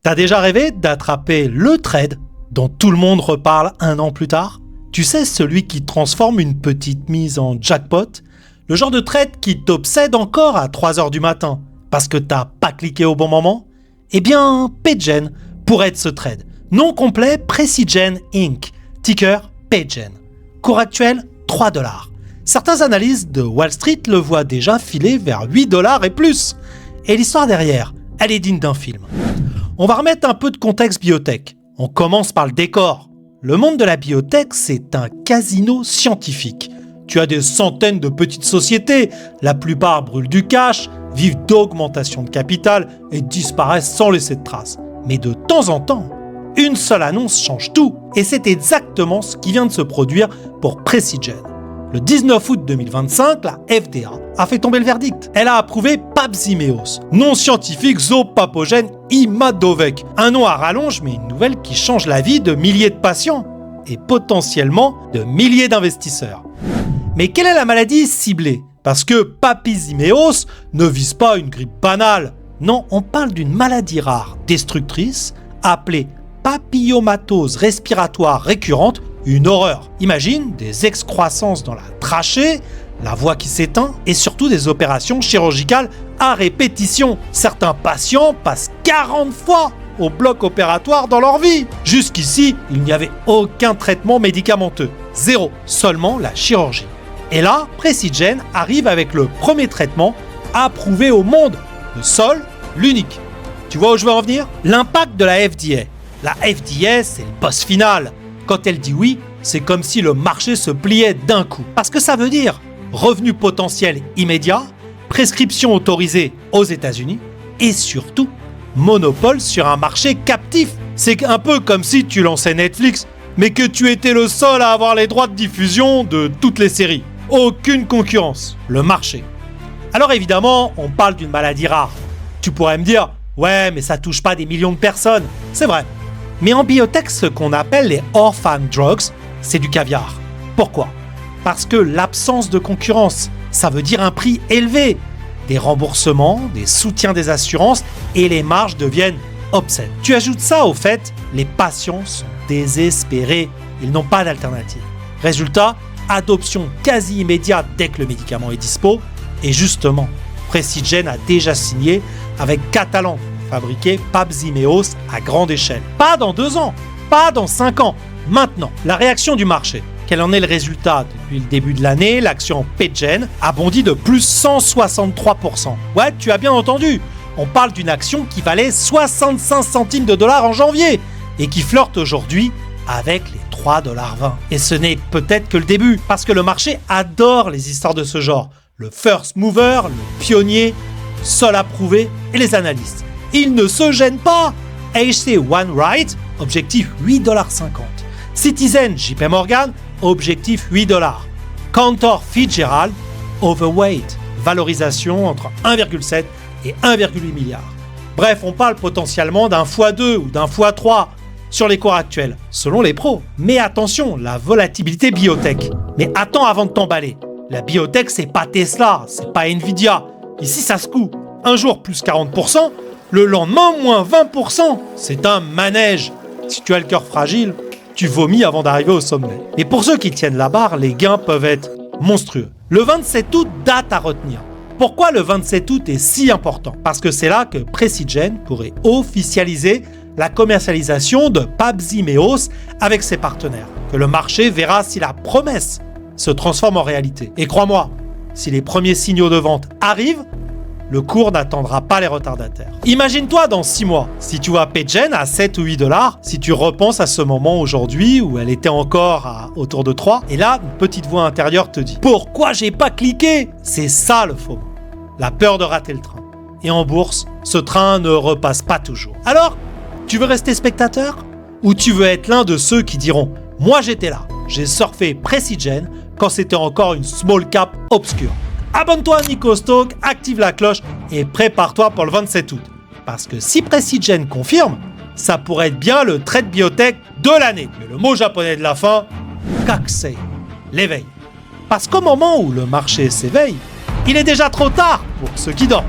T'as déjà rêvé d'attraper le trade dont tout le monde reparle un an plus tard? Tu sais, celui qui transforme une petite mise en jackpot? Le genre de trade qui t'obsède encore à 3h du matin parce que t'as pas cliqué au bon moment? Eh bien, PayGen pourrait être ce trade. Nom complet, Precigen Inc. Ticker, PayGen. Cours actuel, $3. Certains analystes de Wall Street le voient déjà filer vers $8 et plus. Et l'histoire derrière, elle est digne d'un film. On va remettre un peu de contexte biotech. On commence par le décor. Le monde de la biotech, c'est un casino scientifique. Tu as des centaines de petites sociétés, la plupart brûlent du cash, vivent d'augmentation de capital et disparaissent sans laisser de traces. Mais de temps en temps, une seule annonce change tout. Et c'est exactement ce qui vient de se produire pour Precigen. Le 19 août 2025, la FDA a fait tomber le verdict. Elle a approuvé Papzimeos, nom scientifique Zopapogène imadovec. Un nom à rallonge, mais une nouvelle qui change la vie de milliers de patients et potentiellement de milliers d'investisseurs. Mais quelle est la maladie ciblée? Parce que Papzimeos ne vise pas une grippe banale. Non, on parle d'une maladie rare, destructrice, appelée papillomatose respiratoire récurrente, une horreur. Imagine des excroissances dans la trachée, la voix qui s'éteint et surtout des opérations chirurgicales à répétition. Certains patients passent 40 fois au bloc opératoire dans leur vie. Jusqu'ici, il n'y avait aucun traitement médicamenteux. Zéro, seulement la chirurgie. Et là, Precigen arrive avec le premier traitement approuvé au monde, le seul, l'unique. Tu vois où je veux en venir? L'impact de la FDA. La FDA, c'est le boss final. Quand elle dit oui, c'est comme si le marché se pliait d'un coup. Parce que ça veut dire revenu potentiel immédiat, prescription autorisée aux États-Unis et surtout monopole sur un marché captif. C'est un peu comme si tu lançais Netflix, mais que tu étais le seul à avoir les droits de diffusion de toutes les séries. Aucune concurrence. Le marché. Alors évidemment, on parle d'une maladie rare. Tu pourrais me dire, ouais, mais ça touche pas des millions de personnes. C'est vrai. Mais en biotech, ce qu'on appelle les orphan drugs, c'est du caviar. Pourquoi? Parce que l'absence de concurrence, ça veut dire un prix élevé, des remboursements, des soutiens des assurances et les marges deviennent obscènes. Tu ajoutes ça au fait, les patients sont désespérés, ils n'ont pas d'alternative. Résultat, adoption quasi immédiate dès que le médicament est dispo. Et justement, Precigen a déjà signé avec Catalent fabriquer Papzimeos à grande échelle. Pas dans 2 ans, pas dans 5 ans, maintenant. La réaction du marché. Quel en est le résultat? Depuis le début de l'année, l'action PayGen a bondi de plus 163%. Ouais, tu as bien entendu. On parle d'une action qui valait 65 centimes de dollars en janvier et qui flirte aujourd'hui avec les $3,20. Et ce n'est peut-être que le début, parce que le marché adore les histoires de ce genre. Le first mover, le pionnier, seul approuvé et les analystes. Ils ne se gênent pas. HC OneRight, objectif $8,50. Citizen JP Morgan, objectif $8. Cantor Fitzgerald, overweight, valorisation entre 1,7 et 1,8 milliard. Bref, on parle potentiellement d'un x2 ou d'un x3 sur les cours actuels, selon les pros. Mais attention, la volatilité biotech. Mais attends avant de t'emballer. La biotech, c'est pas Tesla, c'est pas Nvidia. Ici, ça se coud. Un jour, plus 40%, le lendemain, moins 20%. C'est un manège. Si tu as le cœur fragile, tu vomis avant d'arriver au sommet. Et pour ceux qui tiennent la barre, les gains peuvent être monstrueux. Le 27 août, date à retenir. Pourquoi le 27 août est si important? Parce que c'est là que Precigen pourrait officialiser la commercialisation de Papzimeos avec ses partenaires. Que le marché verra si la promesse se transforme en réalité. Et crois-moi, si les premiers signaux de vente arrivent, le cours n'attendra pas les retardataires. Imagine-toi dans 6 mois, si tu vois PayGen à 7 ou $8, si tu repenses à ce moment aujourd'hui où elle était encore à autour de 3, et là, une petite voix intérieure te dit « Pourquoi j'ai pas cliqué ?» C'est ça le FOMO, la peur de rater le train. Et en bourse, ce train ne repasse pas toujours. Alors, tu veux rester spectateur? Ou tu veux être l'un de ceux qui diront « Moi j'étais là, j'ai surfé Precigen quand c'était encore une small cap obscure. » Abonne-toi à Nicostock, active la cloche et prépare-toi pour le 27 août. Parce que si Precigen confirme, ça pourrait être bien le trade biotech de l'année. Mais le mot japonais de la fin, kakusei, l'éveil. Parce qu'au moment où le marché s'éveille, il est déjà trop tard pour ceux qui dorment.